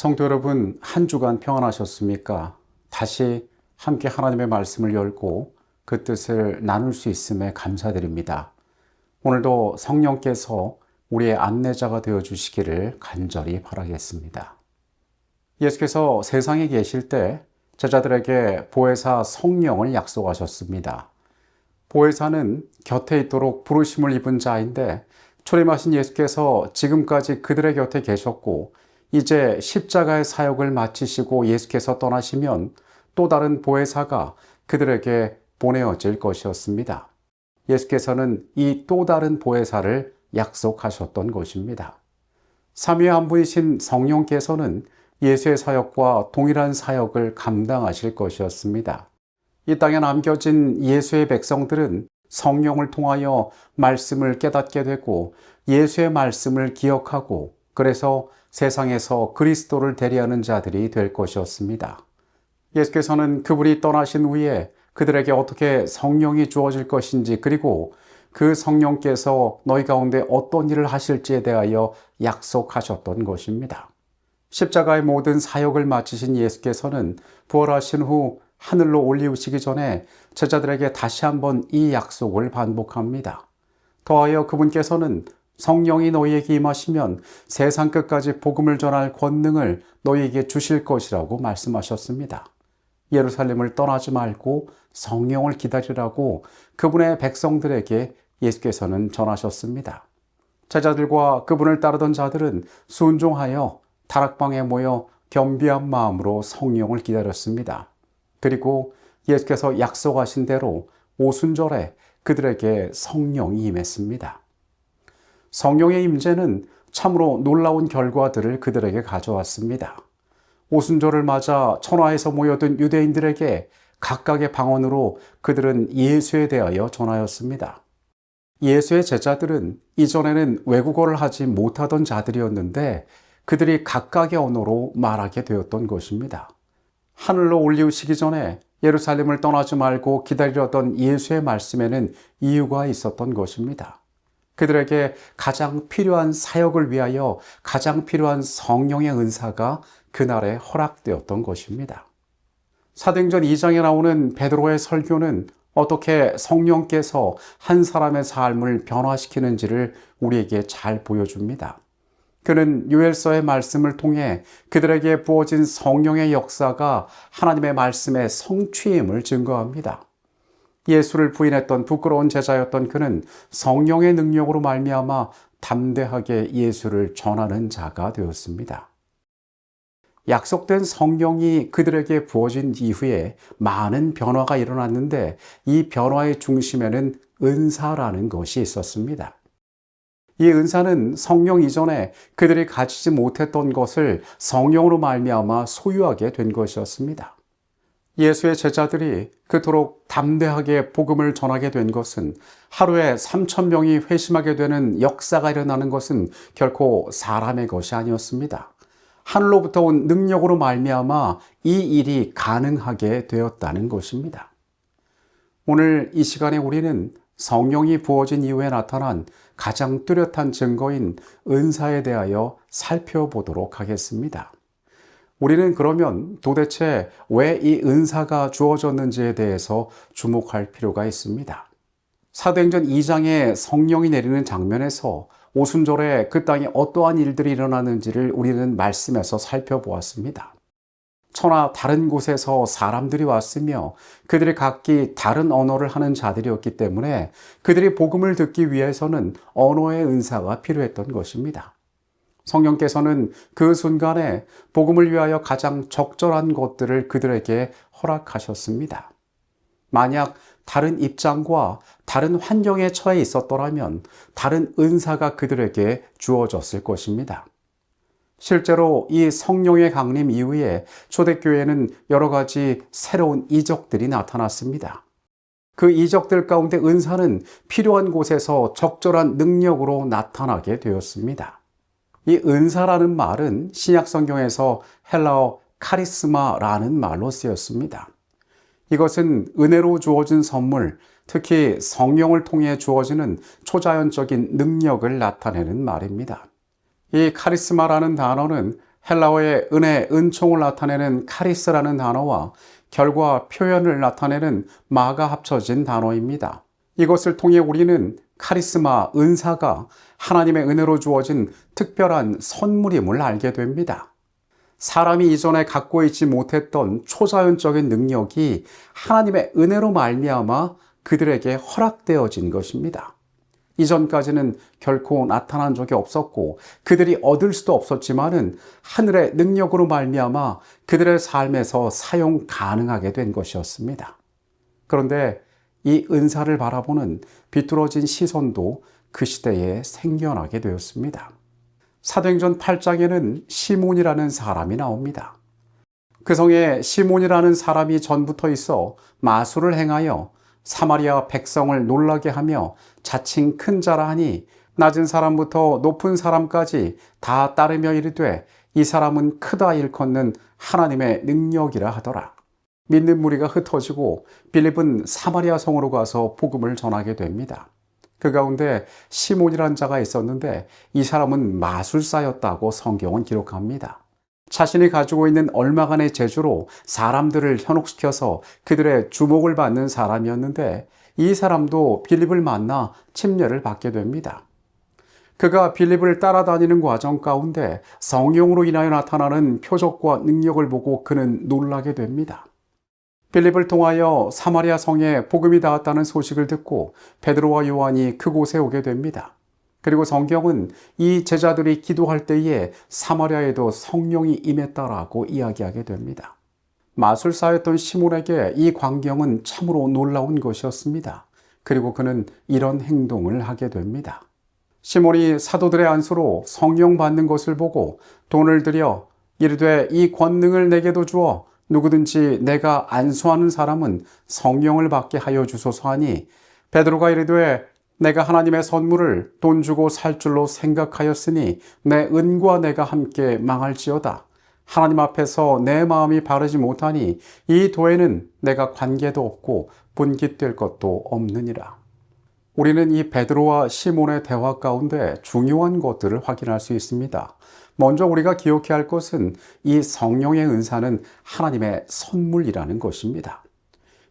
성도 여러분, 한 주간 평안하셨습니까? 다시 함께 하나님의 말씀을 열고 그 뜻을 나눌 수 있음에 감사드립니다. 오늘도 성령께서 우리의 안내자가 되어 주시기를 간절히 바라겠습니다. 예수께서 세상에 계실 때 제자들에게 보혜사 성령을 약속하셨습니다. 보혜사는 곁에 있도록 부르심을 입은 자인데 초림하신 예수께서 지금까지 그들의 곁에 계셨고 이제 십자가의 사역을 마치시고 예수께서 떠나시면 또 다른 보혜사가 그들에게 보내어질 것이었습니다. 예수께서는 이 또 다른 보혜사를 약속하셨던 것입니다. 삼위의 한 분이신 성령께서는 예수의 사역과 동일한 사역을 감당하실 것이었습니다. 이 땅에 남겨진 예수의 백성들은 성령을 통하여 말씀을 깨닫게 되고 예수의 말씀을 기억하고 그래서 세상에서 그리스도를 대리하는 자들이 될 것이었습니다. 예수께서는 그분이 떠나신 후에 그들에게 어떻게 성령이 주어질 것인지 그리고 그 성령께서 너희 가운데 어떤 일을 하실지에 대하여 약속하셨던 것입니다. 십자가의 모든 사역을 마치신 예수께서는 부활하신 후 하늘로 올리우시기 전에 제자들에게 다시 한번 이 약속을 반복합니다. 더하여 그분께서는 성령이 너희에게 임하시면 세상 끝까지 복음을 전할 권능을 너희에게 주실 것이라고 말씀하셨습니다. 예루살렘을 떠나지 말고 성령을 기다리라고 그분의 백성들에게 예수께서는 전하셨습니다. 제자들과 그분을 따르던 자들은 순종하여 다락방에 모여 겸비한 마음으로 성령을 기다렸습니다. 그리고 예수께서 약속하신 대로 오순절에 그들에게 성령이 임했습니다. 성령의 임재는 참으로 놀라운 결과들을 그들에게 가져왔습니다. 오순절을 맞아 천하에서 모여든 유대인들에게 각각의 방언으로 그들은 예수에 대하여 전하였습니다. 예수의 제자들은 이전에는 외국어를 하지 못하던 자들이었는데 그들이 각각의 언어로 말하게 되었던 것입니다. 하늘로 올리우시기 전에 예루살렘을 떠나지 말고 기다리려던 예수의 말씀에는 이유가 있었던 것입니다. 그들에게 가장 필요한 사역을 위하여 가장 필요한 성령의 은사가 그날에 허락되었던 것입니다. 사도행전 2장에 나오는 베드로의 설교는 어떻게 성령께서 한 사람의 삶을 변화시키는지를 우리에게 잘 보여줍니다. 그는 요엘서의 말씀을 통해 그들에게 부어진 성령의 역사가 하나님의 말씀의 성취임을 증거합니다. 예수를 부인했던 부끄러운 제자였던 그는 성령의 능력으로 말미암아 담대하게 예수를 전하는 자가 되었습니다. 약속된 성령이 그들에게 부어진 이후에 많은 변화가 일어났는데 이 변화의 중심에는 은사라는 것이 있었습니다. 이 은사는 성령 이전에 그들이 가지지 못했던 것을 성령으로 말미암아 소유하게 된 것이었습니다. 예수의 제자들이 그토록 담대하게 복음을 전하게 된 것은 하루에 3,000명이 회심하게 되는 역사가 일어나는 것은 결코 사람의 것이 아니었습니다. 하늘로부터 온 능력으로 말미암아 이 일이 가능하게 되었다는 것입니다. 오늘 이 시간에 우리는 성령이 부어진 이후에 나타난 가장 뚜렷한 증거인 은사에 대하여 살펴보도록 하겠습니다. 우리는 그러면 도대체 왜 이 은사가 주어졌는지에 대해서 주목할 필요가 있습니다. 사도행전 2장에 성령이 내리는 장면에서 오순절에 그 땅에 어떠한 일들이 일어나는지를 우리는 말씀에서 살펴보았습니다. 천하 다른 곳에서 사람들이 왔으며 그들이 각기 다른 언어를 하는 자들이었기 때문에 그들이 복음을 듣기 위해서는 언어의 은사가 필요했던 것입니다. 성령께서는 그 순간에 복음을 위하여 가장 적절한 것들을 그들에게 허락하셨습니다. 만약 다른 입장과 다른 환경에 처해 있었더라면 다른 은사가 그들에게 주어졌을 것입니다. 실제로 이 성령의 강림 이후에 초대교회에는 여러 가지 새로운 이적들이 나타났습니다. 그 이적들 가운데 은사는 필요한 곳에서 적절한 능력으로 나타나게 되었습니다. 이 은사라는 말은 신약 성경에서 헬라어 카리스마라는 말로 쓰였습니다. 이것은 은혜로 주어진 선물, 특히 성령을 통해 주어지는 초자연적인 능력을 나타내는 말입니다. 이 카리스마라는 단어는 헬라어의 은혜, 은총을 나타내는 카리스라는 단어와 결과, 표현을 나타내는 마가 합쳐진 단어입니다. 이것을 통해 우리는 카리스마, 은사가 하나님의 은혜로 주어진 특별한 선물임을 알게 됩니다. 사람이 이전에 갖고 있지 못했던 초자연적인 능력이 하나님의 은혜로 말미암아 그들에게 허락되어진 것입니다. 이전까지는 결코 나타난 적이 없었고 그들이 얻을 수도 없었지만은 하늘의 능력으로 말미암아 그들의 삶에서 사용 가능하게 된 것이었습니다. 그런데 이 은사를 바라보는 비뚤어진 시선도 그 시대에 생겨나게 되었습니다. 사도행전 8장에는 시몬이라는 사람이 나옵니다. 그 성에 시몬이라는 사람이 전부터 있어 마술을 행하여 사마리아 백성을 놀라게 하며 자칭 큰 자라 하니 낮은 사람부터 높은 사람까지 다 따르며 이르되 이 사람은 크다 일컫는 하나님의 능력이라 하더라. 믿는 무리가 흩어지고 빌립은 사마리아 성으로 가서 복음을 전하게 됩니다. 그 가운데 시몬이란 자가 있었는데 이 사람은 마술사였다고 성경은 기록합니다. 자신이 가지고 있는 얼마간의 재주로 사람들을 현혹시켜서 그들의 주목을 받는 사람이었는데 이 사람도 빌립을 만나 침례를 받게 됩니다. 그가 빌립을 따라다니는 과정 가운데 성령으로 인하여 나타나는 표적과 능력을 보고 그는 놀라게 됩니다. 빌립을 통하여 사마리아 성에 복음이 닿았다는 소식을 듣고 베드로와 요한이 그곳에 오게 됩니다. 그리고 성경은 이 제자들이 기도할 때에 사마리아에도 성령이 임했다라고 이야기하게 됩니다. 마술사였던 시몬에게 이 광경은 참으로 놀라운 것이었습니다. 그리고 그는 이런 행동을 하게 됩니다. 시몬이 사도들의 안수로 성령 받는 것을 보고 돈을 들여 이르되 이 권능을 내게도 주어 누구든지 내가 안수하는 사람은 성령을 받게 하여 주소서 하니 베드로가 이르되 내가 하나님의 선물을 돈 주고 살 줄로 생각하였으니 내 은과 내가 함께 망할지어다. 하나님 앞에서 내 마음이 바르지 못하니 이 도에는 내가 관계도 없고 분깃될 것도 없느니라. 우리는 이 베드로와 시몬의 대화 가운데 중요한 것들을 확인할 수 있습니다. 먼저 우리가 기억해야 할 것은 이 성령의 은사는 하나님의 선물이라는 것입니다.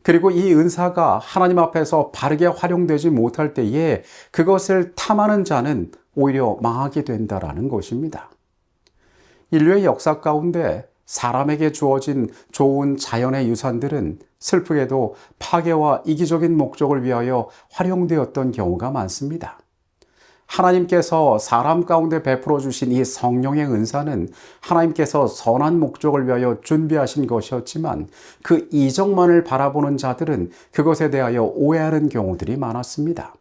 그리고 이 은사가 하나님 앞에서 바르게 활용되지 못할 때에 그것을 탐하는 자는 오히려 망하게 된다는 것입니다. 인류의 역사 가운데 사람에게 주어진 좋은 자연의 유산들은 슬프게도 파괴와 이기적인 목적을 위하여 활용되었던 경우가 많습니다. 하나님께서 사람 가운데 베풀어 주신 이 성령의 은사는 하나님께서 선한 목적을 위하여 준비하신 것이었지만 그 이적만을 바라보는 자들은 그것에 대하여 오해하는 경우들이 많았습니다.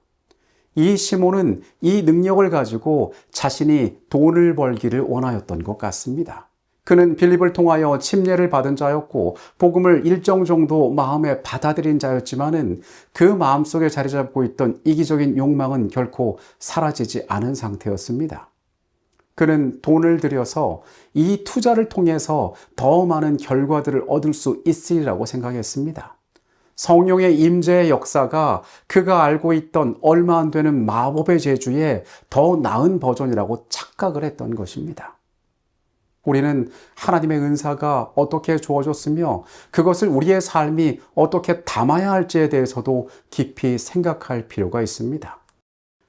이 시몬은 이 능력을 가지고 자신이 돈을 벌기를 원하였던 것 같습니다. 그는 빌립을 통하여 침례를 받은 자였고 복음을 일정 정도 마음에 받아들인 자였지만은 그 마음속에 자리 잡고 있던 이기적인 욕망은 결코 사라지지 않은 상태였습니다. 그는 돈을 들여서 이 투자를 통해서 더 많은 결과들을 얻을 수 있으리라고 생각했습니다. 성령의 임재의 역사가 그가 알고 있던 얼마 안 되는 마법의 재주의 더 나은 버전이라고 착각을 했던 것입니다. 우리는 하나님의 은사가 어떻게 주어졌으며 그것을 우리의 삶이 어떻게 담아야 할지에 대해서도 깊이 생각할 필요가 있습니다.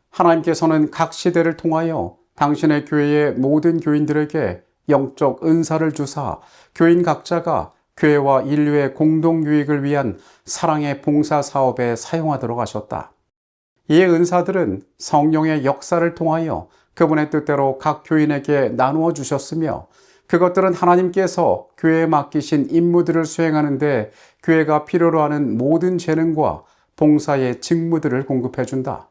하나님께서는 각 시대를 통하여 당신의 교회의 모든 교인들에게 영적 은사를 주사 교인 각자가 교회와 인류의 공동 유익을 위한 사랑의 봉사 사업에 사용하도록 하셨다. 이 은사들은 성령의 역사를 통하여 그분의 뜻대로 각 교인에게 나누어 주셨으며 그것들은 하나님께서 교회에 맡기신 임무들을 수행하는데 교회가 필요로 하는 모든 재능과 봉사의 직무들을 공급해 준다.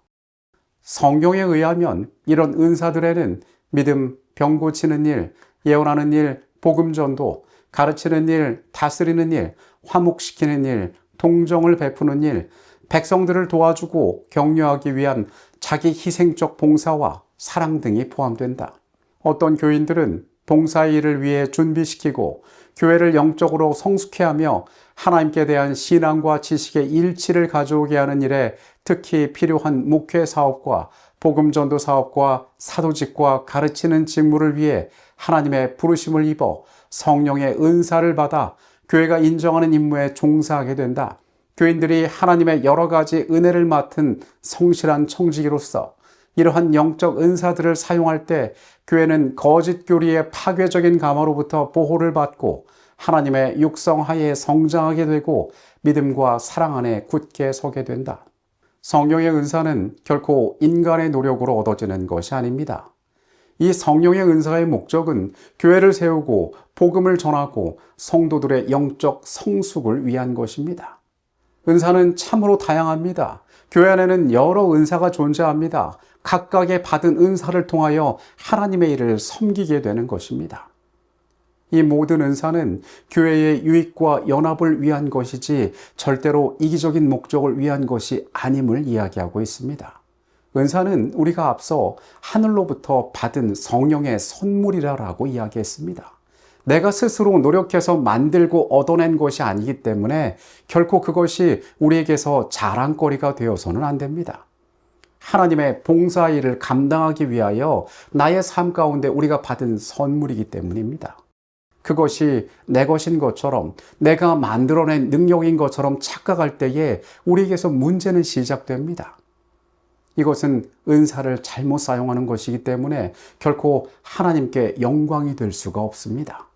성경에 의하면 이런 은사들에는 믿음, 병 고치는 일, 예언하는 일, 복음 전도, 가르치는 일, 다스리는 일, 화목시키는 일, 동정을 베푸는 일, 백성들을 도와주고 격려하기 위한 자기 희생적 봉사와 사랑 등이 포함된다. 어떤 교인들은 봉사의 일을 위해 준비시키고 교회를 영적으로 성숙해 하며 하나님께 대한 신앙과 지식의 일치를 가져오게 하는 일에 특히 필요한 목회 사업과 복음 전도 사업과 사도직과 가르치는 직무를 위해 하나님의 부르심을 입어 성령의 은사를 받아 교회가 인정하는 임무에 종사하게 된다. 교인들이 하나님의 여러 가지 은혜를 맡은 성실한 청지기로서 이러한 영적 은사들을 사용할 때 교회는 거짓 교리의 파괴적인 감화로부터 보호를 받고 하나님의 육성하에 성장하게 되고 믿음과 사랑 안에 굳게 서게 된다. 성령의 은사는 결코 인간의 노력으로 얻어지는 것이 아닙니다. 이 성령의 은사의 목적은 교회를 세우고 복음을 전하고 성도들의 영적 성숙을 위한 것입니다. 은사는 참으로 다양합니다. 교회 안에는 여러 은사가 존재합니다. 각각의 받은 은사를 통하여 하나님의 일을 섬기게 되는 것입니다. 이 모든 은사는 교회의 유익과 연합을 위한 것이지 절대로 이기적인 목적을 위한 것이 아님을 이야기하고 있습니다. 은사는 우리가 앞서 하늘로부터 받은 성령의 선물이라고 이야기했습니다. 내가 스스로 노력해서 만들고 얻어낸 것이 아니기 때문에 결코 그것이 우리에게서 자랑거리가 되어서는 안 됩니다. 하나님의 봉사 일을 감당하기 위하여 나의 삶 가운데 우리가 받은 선물이기 때문입니다. 그것이 내 것인 것처럼 내가 만들어낸 능력인 것처럼 착각할 때에 우리에게서 문제는 시작됩니다. 이것은 은사를 잘못 사용하는 것이기 때문에 결코 하나님께 영광이 될 수가 없습니다.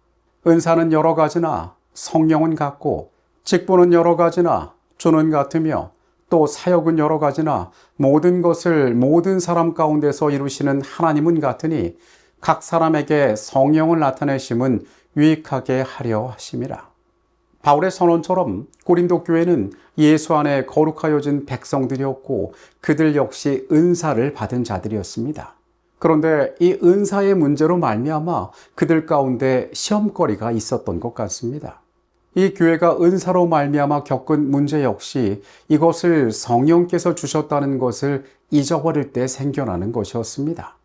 은사는 여러 가지나 성령은 같고 직분은 여러 가지나 주는 같으며 또 사역은 여러 가지나 모든 것을 모든 사람 가운데서 이루시는 하나님은 같으니 각 사람에게 성령을 나타내심은 유익하게 하려 하심이라. 바울의 선언처럼 고린도 교회는 예수 안에 거룩하여진 백성들이었고 그들 역시 은사를 받은 자들이었습니다. 그런데 이 은사의 문제로 말미암아 그들 가운데 시험거리가 있었던 것 같습니다. 이 교회가 은사로 말미암아 겪은 문제 역시 이것을 성령께서 주셨다는 것을 잊어버릴 때 생겨나는 것이었습니다.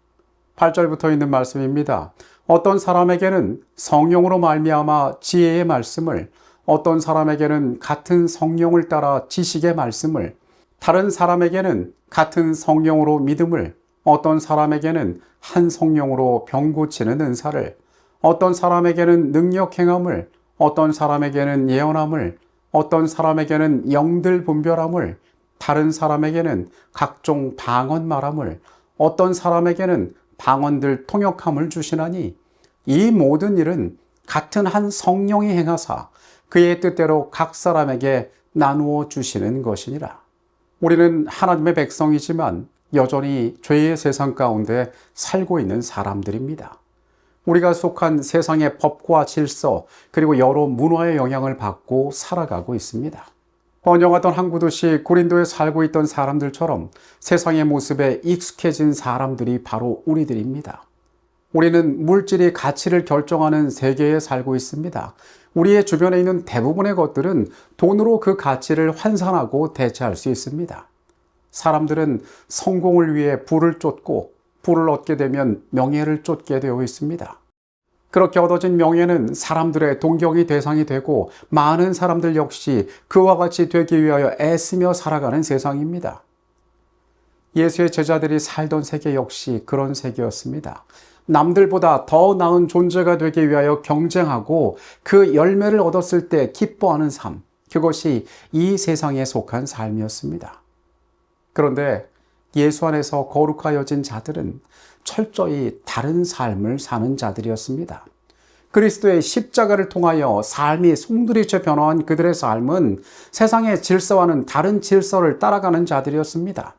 8절부터 있는 말씀입니다. 어떤 사람에게는 성령으로 말미암아 지혜의 말씀을, 어떤 사람에게는 같은 성령을 따라 지식의 말씀을, 다른 사람에게는 같은 성령으로 믿음을, 어떤 사람에게는 한 성령으로 병 고치는 은사를, 어떤 사람에게는 능력 행함을, 어떤 사람에게는 예언함을, 어떤 사람에게는 영들 분별함을, 다른 사람에게는 각종 방언 말함을, 어떤 사람에게는 방언들 통역함을 주시나니 이 모든 일은 같은 한 성령이 행하사 그의 뜻대로 각 사람에게 나누어 주시는 것이니라. 우리는 하나님의 백성이지만 여전히 죄의 세상 가운데 살고 있는 사람들입니다. 우리가 속한 세상의 법과 질서 그리고 여러 문화의 영향을 받고 살아가고 있습니다. 번영하던 항구 도시 고린도에 살고 있던 사람들처럼 세상의 모습에 익숙해진 사람들이 바로 우리들입니다. 우리는 물질이 가치를 결정하는 세계에 살고 있습니다. 우리의 주변에 있는 대부분의 것들은 돈으로 그 가치를 환산하고 대체할 수 있습니다. 사람들은 성공을 위해 부를 쫓고 부를 얻게 되면 명예를 쫓게 되어 있습니다. 그렇게 얻어진 명예는 사람들의 동경의 대상이 되고 많은 사람들 역시 그와 같이 되기 위하여 애쓰며 살아가는 세상입니다. 예수의 제자들이 살던 세계 역시 그런 세계였습니다. 남들보다 더 나은 존재가 되기 위하여 경쟁하고 그 열매를 얻었을 때 기뻐하는 삶, 그것이 이 세상에 속한 삶이었습니다. 그런데 예수 안에서 거룩하여진 자들은 철저히 다른 삶을 사는 자들이었습니다. 그리스도의 십자가를 통하여 삶이 송두리째 변화한 그들의 삶은 세상의 질서와는 다른 질서를 따라가는 자들이었습니다.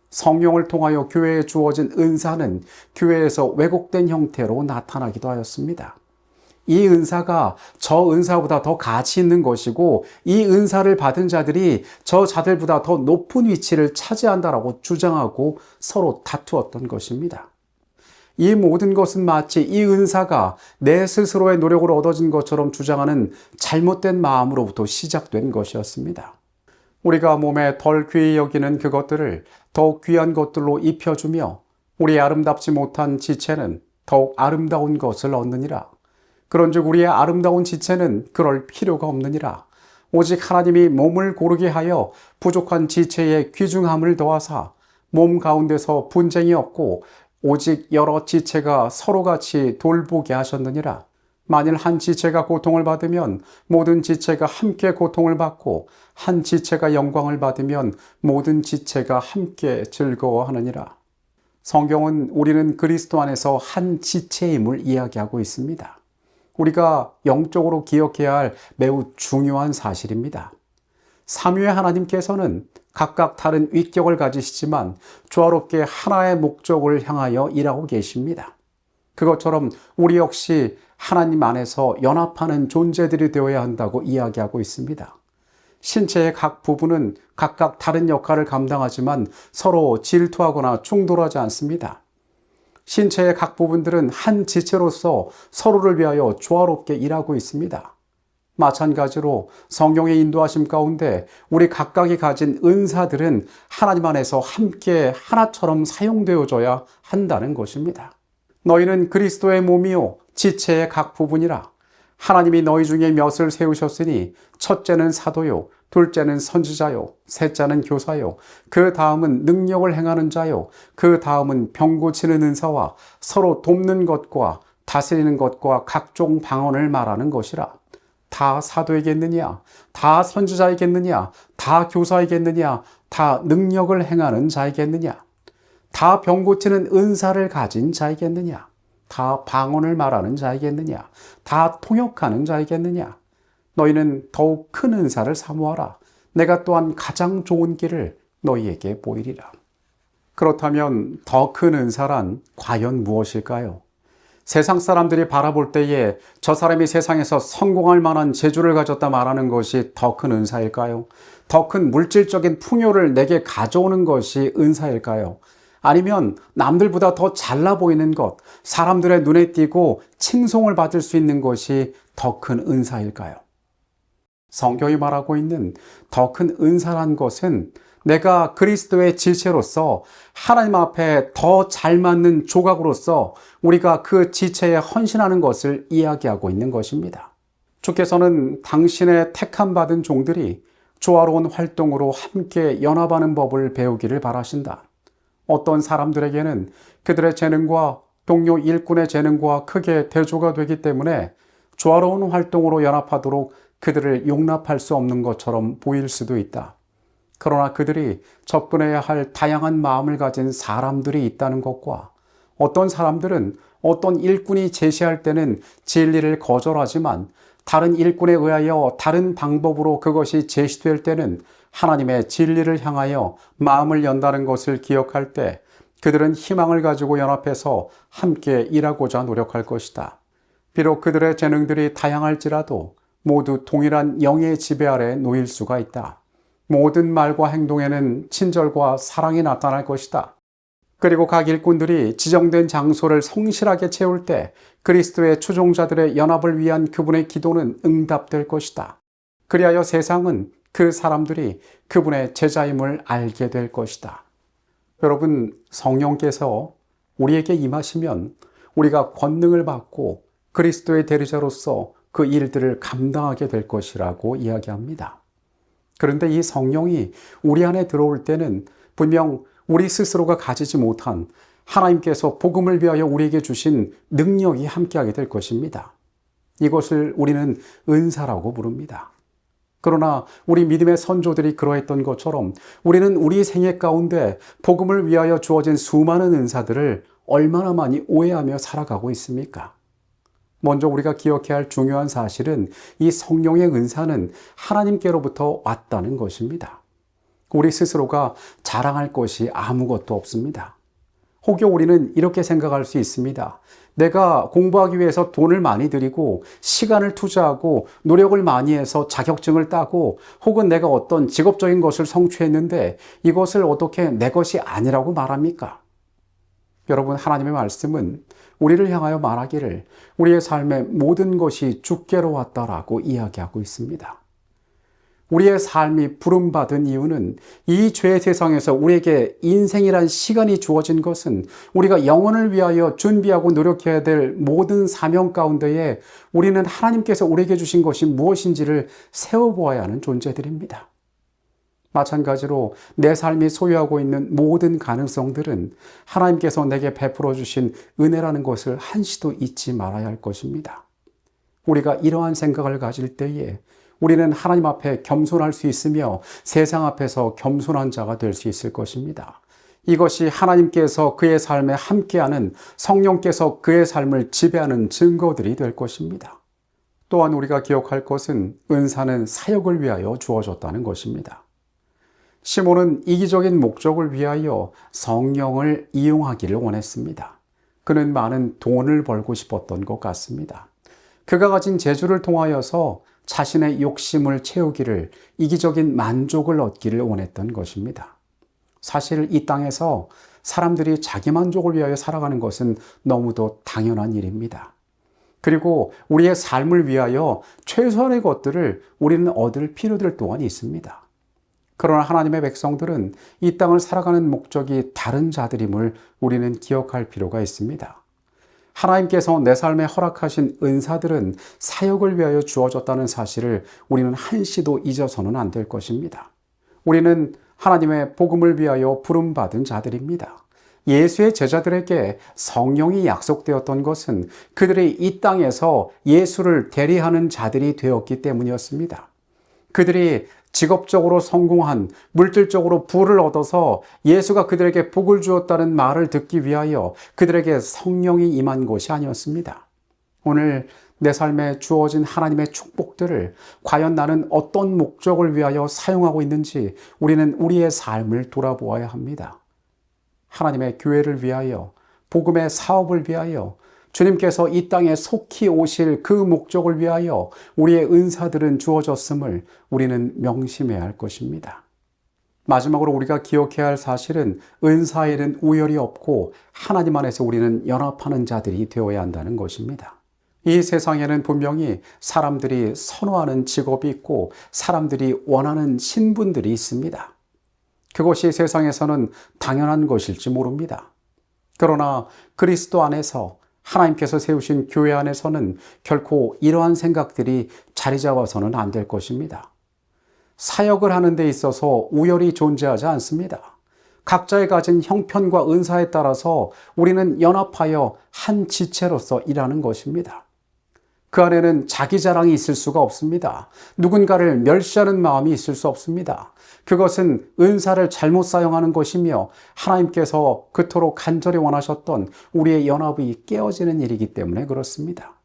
성령을 통하여 교회에 주어진 은사는 교회에서 왜곡된 형태로 나타나기도 하였습니다. 이 은사가 저 은사보다 더 가치 있는 것이고 이 은사를 받은 자들이 저 자들보다 더 높은 위치를 차지한다라고 주장하고 서로 다투었던 것입니다. 이 모든 것은 마치 이 은사가 내 스스로의 노력으로 얻어진 것처럼 주장하는 잘못된 마음으로부터 시작된 것이었습니다. 우리가 몸에 덜 귀히 여기는 그것들을 더욱 귀한 것들로 입혀주며 우리 아름답지 못한 지체는 더욱 아름다운 것을 얻느니라. 그런즉 우리의 아름다운 지체는 그럴 필요가 없느니라. 오직 하나님이 몸을 고르게 하여 부족한 지체에 귀중함을 더하사 몸 가운데서 분쟁이 없고 오직 여러 지체가 서로 같이 돌보게 하셨느니라. 만일 한 지체가 고통을 받으면 모든 지체가 함께 고통을 받고 한 지체가 영광을 받으면 모든 지체가 함께 즐거워하느니라. 성경은 우리는 그리스도 안에서 한 지체임을 이야기하고 있습니다. 우리가 영적으로 기억해야 할 매우 중요한 사실입니다. 삼위의 하나님께서는 각각 다른 위격을 가지시지만 조화롭게 하나의 목적을 향하여 일하고 계십니다. 그것처럼 우리 역시 하나님 안에서 연합하는 존재들이 되어야 한다고 이야기하고 있습니다. 신체의 각 부분은 각각 다른 역할을 감당하지만 서로 질투하거나 충돌하지 않습니다. 신체의 각 부분들은 한 지체로서 서로를 위하여 조화롭게 일하고 있습니다. 마찬가지로 성령의 인도하심 가운데 우리 각각이 가진 은사들은 하나님 안에서 함께 하나처럼 사용되어져야 한다는 것입니다. 너희는 그리스도의 몸이요 지체의 각 부분이라. 하나님이 너희 중에 몇을 세우셨으니 첫째는 사도요, 둘째는 선지자요, 셋째는 교사요, 그 다음은 능력을 행하는 자요, 그 다음은 병 고치는 은사와 서로 돕는 것과 다스리는 것과 각종 방언을 말하는 것이라. 다 사도이겠느냐? 다 선지자이겠느냐? 다 교사이겠느냐? 다 능력을 행하는 자이겠느냐? 다 병 고치는 은사를 가진 자이겠느냐? 다 방언을 말하는 자이겠느냐? 다 통역하는 자이겠느냐? 너희는 더욱 큰 은사를 사모하라. 내가 또한 가장 좋은 길을 너희에게 보이리라. 그렇다면 더 큰 은사란 과연 무엇일까요? 세상 사람들이 바라볼 때에 저 사람이 세상에서 성공할 만한 재주를 가졌다 말하는 것이 더 큰 은사일까요? 더 큰 물질적인 풍요를 내게 가져오는 것이 은사일까요? 아니면 남들보다 더 잘나 보이는 것, 사람들의 눈에 띄고 칭송을 받을 수 있는 것이 더 큰 은사일까요? 성경이 말하고 있는 더 큰 은사란 것은 내가 그리스도의 지체로서 하나님 앞에 더 잘 맞는 조각으로서 우리가 그 지체에 헌신하는 것을 이야기하고 있는 것입니다. 주께서는 당신의 택함 받은 종들이 조화로운 활동으로 함께 연합하는 법을 배우기를 바라신다. 어떤 사람들에게는 그들의 재능과 동료 일꾼의 재능과 크게 대조가 되기 때문에 조화로운 활동으로 연합하도록 그들을 용납할 수 없는 것처럼 보일 수도 있다. 그러나 그들이 접근해야 할 다양한 마음을 가진 사람들이 있다는 것과 어떤 사람들은 어떤 일꾼이 제시할 때는 진리를 거절하지만 다른 일꾼에 의하여 다른 방법으로 그것이 제시될 때는 하나님의 진리를 향하여 마음을 연다는 것을 기억할 때 그들은 희망을 가지고 연합해서 함께 일하고자 노력할 것이다. 비록 그들의 재능들이 다양할지라도 모두 동일한 영의 지배 아래 놓일 수가 있다. 모든 말과 행동에는 친절과 사랑이 나타날 것이다. 그리고 각 일꾼들이 지정된 장소를 성실하게 채울 때 그리스도의 추종자들의 연합을 위한 그분의 기도는 응답될 것이다. 그리하여 세상은 그 사람들이 그분의 제자임을 알게 될 것이다. 여러분, 성령께서 우리에게 임하시면 우리가 권능을 받고 그리스도의 대리자로서 그 일들을 감당하게 될 것이라고 이야기합니다. 그런데 이 성령이 우리 안에 들어올 때는 분명 우리 스스로가 가지지 못한 하나님께서 복음을 위하여 우리에게 주신 능력이 함께하게 될 것입니다. 이것을 우리는 은사라고 부릅니다. 그러나 우리 믿음의 선조들이 그러했던 것처럼 우리는 우리 생애 가운데 복음을 위하여 주어진 수많은 은사들을 얼마나 많이 오해하며 살아가고 있습니까? 먼저 우리가 기억해야 할 중요한 사실은 이 성령의 은사는 하나님께로부터 왔다는 것입니다. 우리 스스로가 자랑할 것이 아무것도 없습니다. 혹여 우리는 이렇게 생각할 수 있습니다. 내가 공부하기 위해서 돈을 많이 들이고 시간을 투자하고 노력을 많이 해서 자격증을 따고 혹은 내가 어떤 직업적인 것을 성취했는데 이것을 어떻게 내 것이 아니라고 말합니까? 여러분, 하나님의 말씀은 우리를 향하여 말하기를 우리의 삶의 모든 것이 주께로 왔다라고 이야기하고 있습니다. 우리의 삶이 부름받은 이유는 이 죄 세상에서 우리에게 인생이란 시간이 주어진 것은 우리가 영혼을 위하여 준비하고 노력해야 될 모든 사명 가운데에 우리는 하나님께서 우리에게 주신 것이 무엇인지를 세워보아야 하는 존재들입니다. 마찬가지로 내 삶이 소유하고 있는 모든 가능성들은 하나님께서 내게 베풀어 주신 은혜라는 것을 한시도 잊지 말아야 할 것입니다. 우리가 이러한 생각을 가질 때에 우리는 하나님 앞에 겸손할 수 있으며 세상 앞에서 겸손한 자가 될 수 있을 것입니다. 이것이 하나님께서 그의 삶에 함께하는, 성령께서 그의 삶을 지배하는 증거들이 될 것입니다. 또한 우리가 기억할 것은 은사는 사역을 위하여 주어졌다는 것입니다. 시몬은 이기적인 목적을 위하여 성령을 이용하기를 원했습니다. 그는 많은 돈을 벌고 싶었던 것 같습니다. 그가 가진 재주를 통하여서 자신의 욕심을 채우기를, 이기적인 만족을 얻기를 원했던 것입니다. 사실 이 땅에서 사람들이 자기 만족을 위하여 살아가는 것은 너무도 당연한 일입니다. 그리고 우리의 삶을 위하여 최소한의 것들을 우리는 얻을 필요들 또한 있습니다. 그러나 하나님의 백성들은 이 땅을 살아가는 목적이 다른 자들임을 우리는 기억할 필요가 있습니다. 하나님께서 내 삶에 허락하신 은사들은 사역을 위하여 주어졌다는 사실을 우리는 한시도 잊어서는 안 될 것입니다. 우리는 하나님의 복음을 위하여 부름받은 자들입니다. 예수의 제자들에게 성령이 약속되었던 것은 그들이 이 땅에서 예수를 대리하는 자들이 되었기 때문이었습니다. 그들이 직업적으로 성공한, 물질적으로 부를 얻어서 예수가 그들에게 복을 주었다는 말을 듣기 위하여 그들에게 성령이 임한 것이 아니었습니다. 오늘 내 삶에 주어진 하나님의 축복들을 과연 나는 어떤 목적을 위하여 사용하고 있는지 우리는 우리의 삶을 돌아보아야 합니다. 하나님의 교회를 위하여, 복음의 사업을 위하여, 주님께서 이 땅에 속히 오실 그 목적을 위하여 우리의 은사들은 주어졌음을 우리는 명심해야 할 것입니다. 마지막으로 우리가 기억해야 할 사실은 은사에는 우열이 없고 하나님 안에서 우리는 연합하는 자들이 되어야 한다는 것입니다. 이 세상에는 분명히 사람들이 선호하는 직업이 있고 사람들이 원하는 신분들이 있습니다. 그것이 세상에서는 당연한 것일지 모릅니다. 그러나 그리스도 안에서 하나님께서 세우신 교회 안에서는 결코 이러한 생각들이 자리 잡아서는 안 될 것입니다. 사역을 하는 데 있어서 우열이 존재하지 않습니다. 각자의 가진 형편과 은사에 따라서 우리는 연합하여 한 지체로서 일하는 것입니다. 그 안에는 자기 자랑이 있을 수가 없습니다. 누군가를 멸시하는 마음이 있을 수 없습니다. 그것은 은사를 잘못 사용하는 것이며 하나님께서 그토록 간절히 원하셨던 우리의 연합이 깨어지는 일이기 때문에 그렇습니다.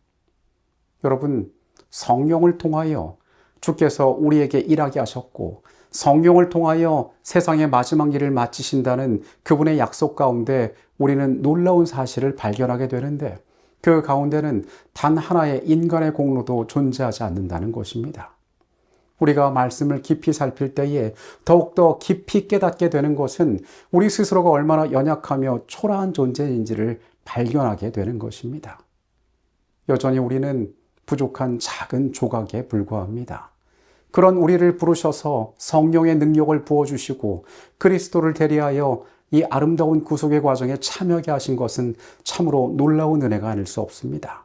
여러분, 성령을 통하여 주께서 우리에게 일하게 하셨고 성령을 통하여 세상의 마지막 일을 마치신다는 그분의 약속 가운데 우리는 놀라운 사실을 발견하게 되는데 그 가운데는 단 하나의 인간의 공로도 존재하지 않는다는 것입니다. 우리가 말씀을 깊이 살필 때에 더욱더 깊이 깨닫게 되는 것은 우리 스스로가 얼마나 연약하며 초라한 존재인지를 발견하게 되는 것입니다. 여전히 우리는 부족한 작은 조각에 불과합니다. 그런 우리를 부르셔서 성령의 능력을 부어주시고 그리스도를 대리하여 이 아름다운 구속의 과정에 참여하게 하신 것은 참으로 놀라운 은혜가 아닐 수 없습니다.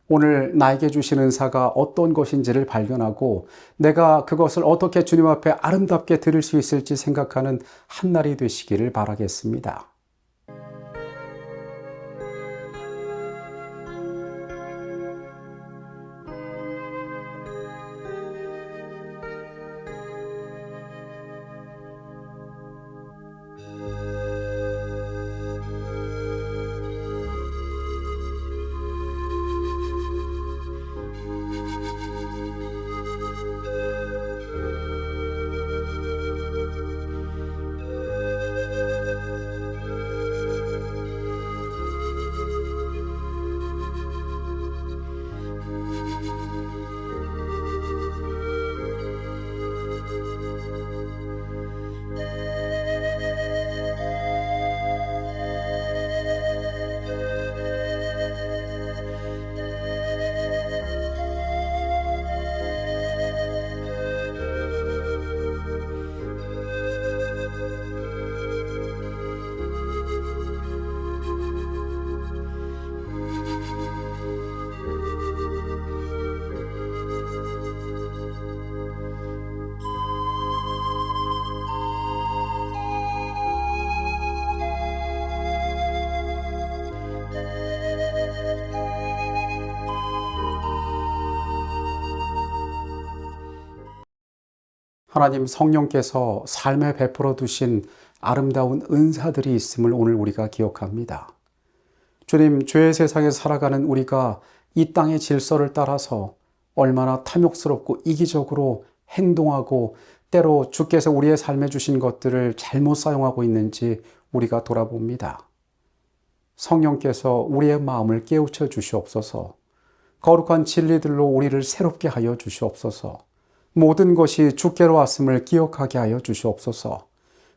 오늘 나에게 주신 은사가 어떤 것인지를 발견하고 내가 그것을 어떻게 주님 앞에 아름답게 드릴 수 있을지 생각하는 한날이 되시기를 바라겠습니다. 하나님 성령께서 삶에 베풀어 두신 아름다운 은사들이 있음을 오늘 우리가 기억합니다. 주님, 죄의 세상에 살아가는 우리가 이 땅의 질서를 따라서 얼마나 탐욕스럽고 이기적으로 행동하고 때로 주께서 우리의 삶에 주신 것들을 잘못 사용하고 있는지 우리가 돌아봅니다. 성령께서 우리의 마음을 깨우쳐 주시옵소서. 거룩한 진리들로 우리를 새롭게 하여 주시옵소서. 모든 것이 주께로 왔음을 기억하게 하여 주시옵소서.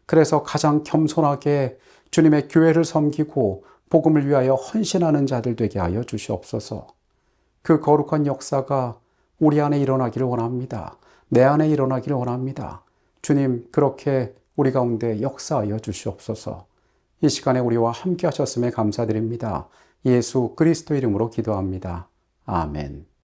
그래서 가장 겸손하게 주님의 교회를 섬기고 복음을 위하여 헌신하는 자들 되게 하여 주시옵소서. 그 거룩한 역사가 우리 안에 일어나기를 원합니다. 내 안에 일어나기를 원합니다. 주님, 그렇게 우리 가운데 역사하여 주시옵소서. 이 시간에 우리와 함께 하셨음에 감사드립니다. 예수 그리스도 이름으로 기도합니다. 아멘.